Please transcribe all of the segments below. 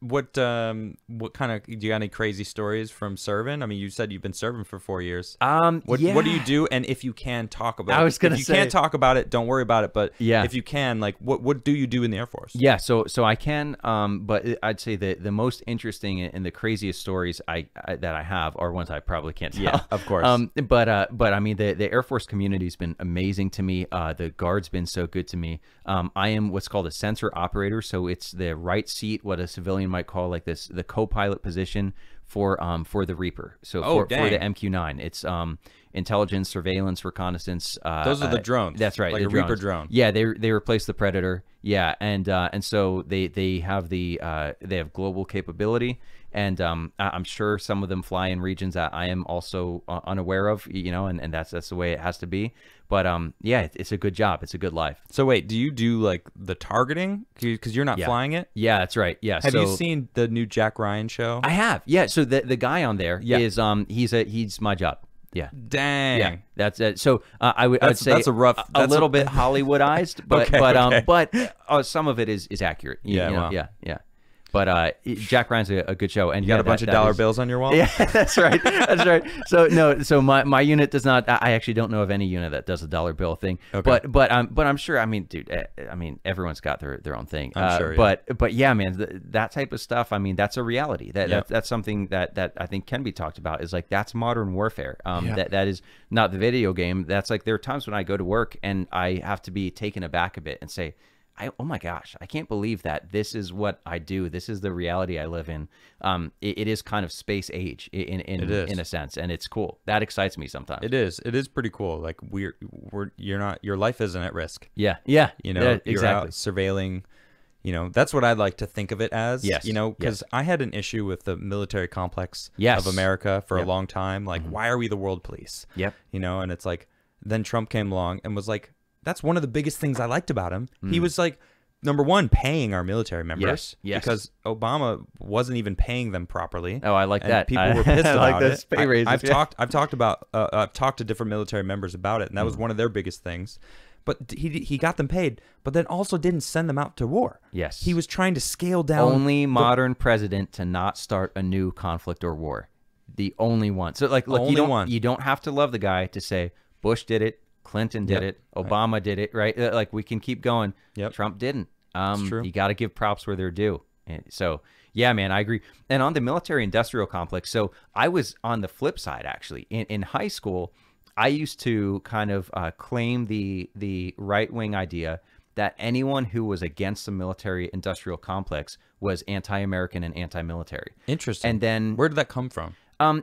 what kind of, do you got any crazy stories from serving? I mean, you said you've been serving for 4 years. What do you do? And if you can talk about it, if you can't talk about it, don't worry about it. But if you can, like, what do you do in the Air Force? Yeah, so I can, but I'd say that the most interesting and the craziest stories that I have are ones I probably can't tell. Yeah, of course. But I mean, the Air Force community's been amazing to me. The Guard's been so good to me. I am what's called a sensor operator, so it's the right seat, what a civilian might call like the co-pilot position for the Reaper. So for the MQ-9, it's intelligence, surveillance, reconnaissance. Those are the drones. That's right, like the a drones. Reaper drone. Yeah, they replaced the Predator. Yeah, and so they have they have global capability, and I'm sure some of them fly in regions that I am also unaware of, you know, and that's the way it has to be. But yeah, it's a good job. It's a good life. So wait, do you do like the targeting? Because you're not flying it? Yeah, that's right. Yeah. Have you seen the new Jack Ryan show? I have. Yeah. So the guy on there is he's my job. Yeah. Dang. Yeah. That's it. So I would say that's a little bit Hollywoodized, but but some of it is accurate. Yeah. But Jack Ryan's a good show, and you got a bunch of dollar bills on your wall. Yeah, that's right. That's right. So my unit does not. I actually don't know of any unit that does a dollar bill thing. Okay. But I'm sure. I mean, dude. I mean, everyone's got their own thing. I'm sure. Yeah. But yeah, man, that type of stuff. I mean, that's a reality. That's something that I think can be talked about. Is like that's modern warfare. That is not the video game. That's like there are times when I go to work and I have to be taken aback a bit and say, oh my gosh, I can't believe that this is what I do. This is the reality I live in. It is kind of space age in a sense, and it's cool. That excites me sometimes. It is pretty cool. Like your life isn't at risk. Yeah. You know, exactly. You're out surveilling. You know, that's what I'd like to think of it as. Yes. You know, because I had an issue with the military complex of America for a long time. Like, why are we the world police? Yep. You know, and it's like, then Trump came along and was like, that's one of the biggest things I liked about him. He was like, number one, paying our military members. Yes. Because Obama wasn't even paying them properly. Oh, I like that. People were pissed about it. Pay raises. I've talked to different military members about it, and that was one of their biggest things. But he got them paid, but then also didn't send them out to war. Yes. He was trying to scale down. Only modern president to not start a new conflict or war. The only one. So like, look, you don't have to love the guy to say Bush did it. Clinton did it. Obama did it, right? Like, we can keep going. Trump didn't. It's true. You got to give props where they're due. And so, yeah, man, I agree. And on the military-industrial complex, so I was on the flip side, actually. In high school, I used to kind of claim the right-wing idea that anyone who was against the military-industrial complex was anti-American and anti-military. Interesting. And then, where did that come from?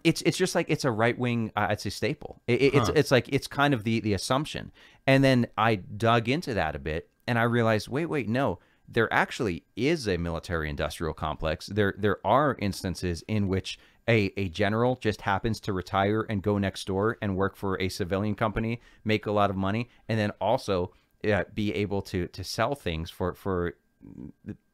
It's just like it's a right wing, I'd say, staple. It's like it's kind of the assumption. And then I dug into that a bit, and I realized, wait, no, there actually is a military industrial complex. There are instances in which a general just happens to retire and go next door and work for a civilian company, make a lot of money, and then also be able to sell things for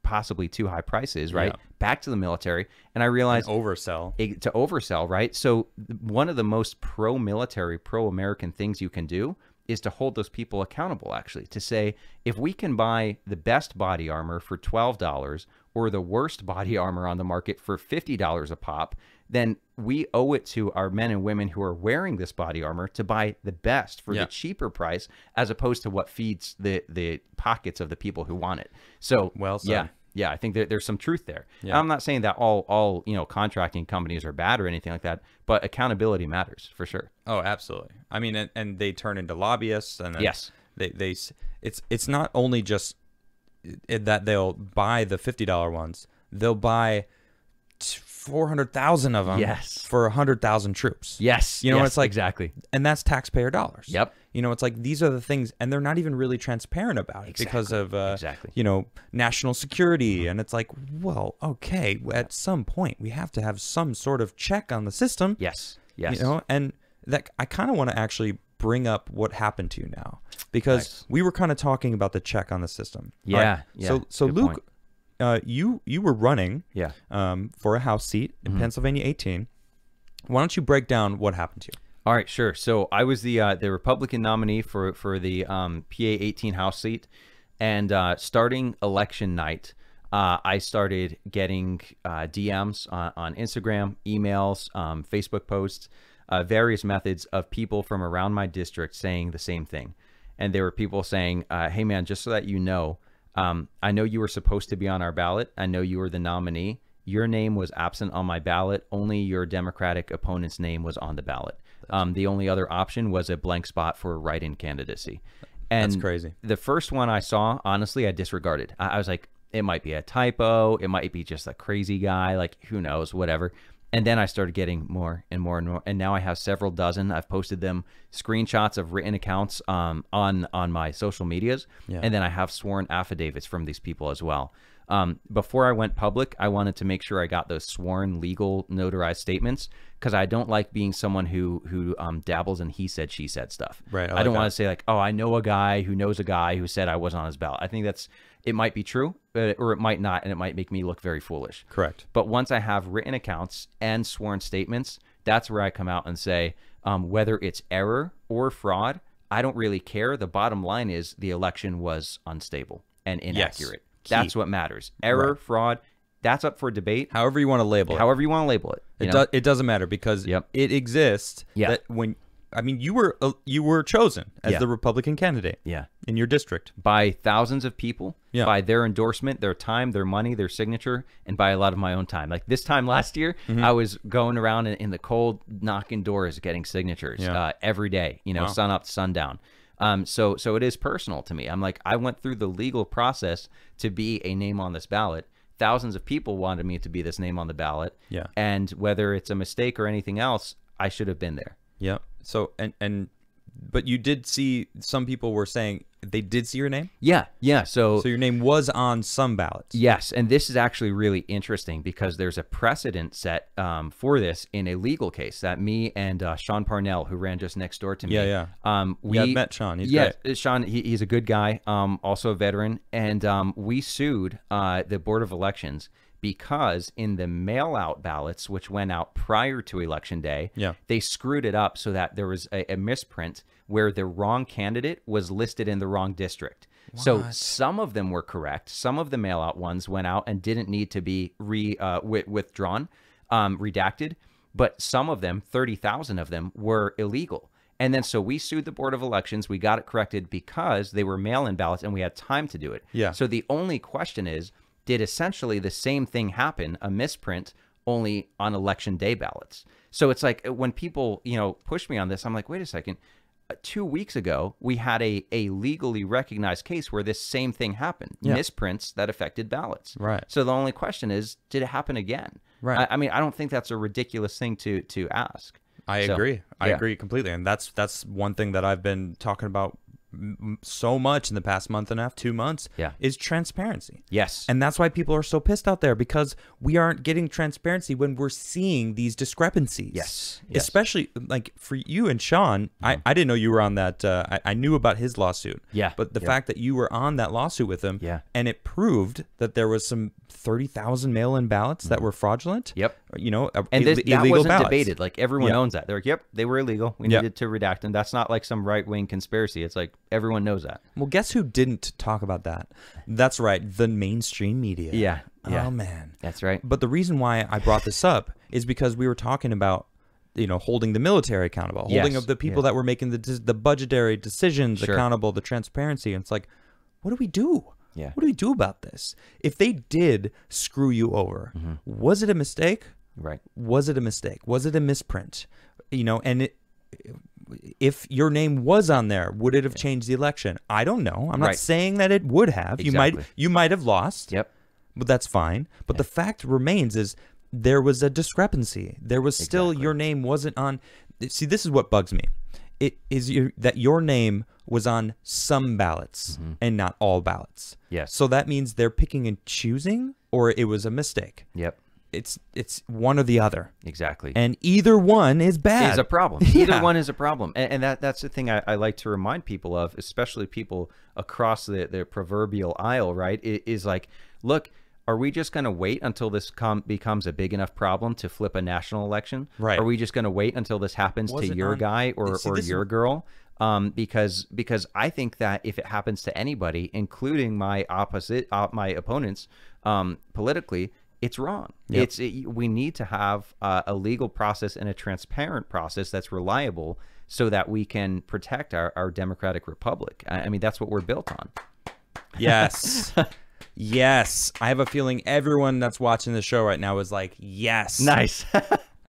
possibly too high prices, right? Back to the military. And I realized to oversell, right? So one of the most pro-military, pro-American things you can do is to hold those people accountable, actually, to say, if we can buy the best body armor for $12 or the worst body armor on the market for $50 a pop, then we owe it to our men and women who are wearing this body armor to buy the best for the cheaper price, as opposed to what feeds the pockets of the people who want it. So, well said. Yeah, I think there's some truth there. Yeah. I'm not saying that all contracting companies are bad or anything like that, but accountability matters for sure. Oh, absolutely. I mean, and they turn into lobbyists, and yes, it's not only just that they'll buy the $50 ones, they'll buy 400,000 of them for 100,000 troops. Yes. You know, it's like, exactly. And that's taxpayer dollars. Yep. You know, it's like, these are the things, and they're not even really transparent about it because of, you know, national security. And it's like, well, okay, at some point we have to have some sort of check on the system. Yes. You know, and that I kind of want to actually bring up what happened to you now, because we were kind of talking about the check on the system. Yeah. Right. So Luke, point. You were running for a House seat in Pennsylvania 18. Why don't you break down what happened to you? All right, sure. So I was the Republican nominee for the PA 18 House seat, and starting election night, I started getting DMs on Instagram, emails, Facebook posts, various methods of people from around my district saying the same thing. And there were people saying, hey, man, just so that you know, I know you were supposed to be on our ballot. I know you were the nominee. Your name was absent on my ballot. Only your Democratic opponent's name was on the ballot. The only other option was a blank spot for a write-in candidacy. And that's crazy. The first one I saw, honestly, I disregarded. I was like, it might be a typo. It might be just a crazy guy. Like, who knows, whatever. And then I started getting more and more and more. And now I have several dozen. I've posted them, screenshots of written accounts on my social medias. Yeah. And then I have sworn affidavits from these people as well. Before I went public, I wanted to make sure I got those sworn, legal, notarized statements, because I don't like being someone who dabbles in he said, she said stuff. Right. I don't want to say like, oh, I know a guy who knows a guy who said I was on his ballot. I think it might be true, or it might not, and it might make me look very foolish. Correct. But once I have written accounts and sworn statements, that's where I come out and say, whether it's error or fraud, I don't really care. The bottom line is the election was unstable and inaccurate. Yes. That's what matters. Error, fraud, that's up for debate. However you want to label it. However you want to label it. It doesn't matter, because it exists. That when, I mean, you were chosen as the Republican candidate. In your district by thousands of people. By their endorsement, their time, their money, their signature, and by a lot of my own time. Like this time last year, I was going around in the cold, knocking doors, getting signatures every day. Sun up, sundown. So it is personal to me. I'm like, I went through the legal process to be a name on this ballot. Thousands of people wanted me to be this name on the ballot. And whether it's a mistake or anything else, I should have been there. So, but you did see, some people were saying they did see your name? So your name was on some ballots. Yes. And this is actually really interesting, because there's a precedent set for this in a legal case that me and Sean Parnell, who ran just next door to me. I've met Sean. He's great. Sean, he's a good guy, also a veteran. And we sued the Board of Elections because in the mail-out ballots, which went out prior to Election Day, they screwed it up so that there was a misprint where the wrong candidate was listed in the wrong district. What? So some of them were correct. Some of the mail-out ones went out and didn't need to be withdrawn, redacted. But some of them, 30,000 of them, were illegal. And then so we sued the Board of Elections. We got it corrected because they were mail-in ballots and we had time to do it. So the only question is, did essentially the same thing happen, a misprint, only on Election Day ballots? So it's like when people, push me on this, I'm like, wait a second. 2 weeks ago, we had a legally recognized case where this same thing happened, misprints that affected ballots. Right. So the only question is, did it happen again? Right. I mean, I don't think that's a ridiculous thing to ask. I agree. I agree completely. And that's one thing that I've been talking about so much in the past month and a half, 2 months, is transparency. Yes. And that's why people are so pissed out there, because we aren't getting transparency when we're seeing these discrepancies. Yes. Especially like for you and Sean, I didn't know you were on that. I knew about his lawsuit. But the fact that you were on that lawsuit with him, and it proved that there was some 30,000 mail-in ballots that were fraudulent. And illegal that wasn't ballots. Debated. Like everyone owns that. They're like, yep, they were illegal. We needed to redact them. That's not like some right-wing conspiracy. It's like everyone knows that. Well, guess who didn't talk about that? That's right, the mainstream media. Oh man, that's right. But the reason why I brought this up is because we were talking about, holding the military accountable, holding of the people that were making the budgetary decisions accountable, the transparency. And it's like, what do we do? What do we do about this? If they did screw you over, was it a mistake? Right. Was it a mistake? Was it a misprint? And if your name was on there, would it have changed the election? I don't know. I'm not saying that it would have. Exactly. You might have lost. But that's fine. But the fact remains is there was a discrepancy. There was still your name wasn't on. See, this is what bugs me. It is that your name was on some ballots and not all ballots. So that means they're picking and choosing, or it was a mistake. It's one or the other. Exactly. And either one is bad. Is a problem. Either one is a problem. And that's the thing I like to remind people of, especially people across the proverbial aisle, right? Is like, look, are we just going to wait until this becomes a big enough problem to flip a national election? Right. Are we just going to wait until this happens to your guy or your girl? Because I think that if it happens to anybody, including my opponents politically, it's wrong. Yep. We need to have a legal process and a transparent process that's reliable so that we can protect our democratic republic. I mean, that's what we're built on. Yes. Yes. I have a feeling everyone that's watching the show right now is like, yes. Nice.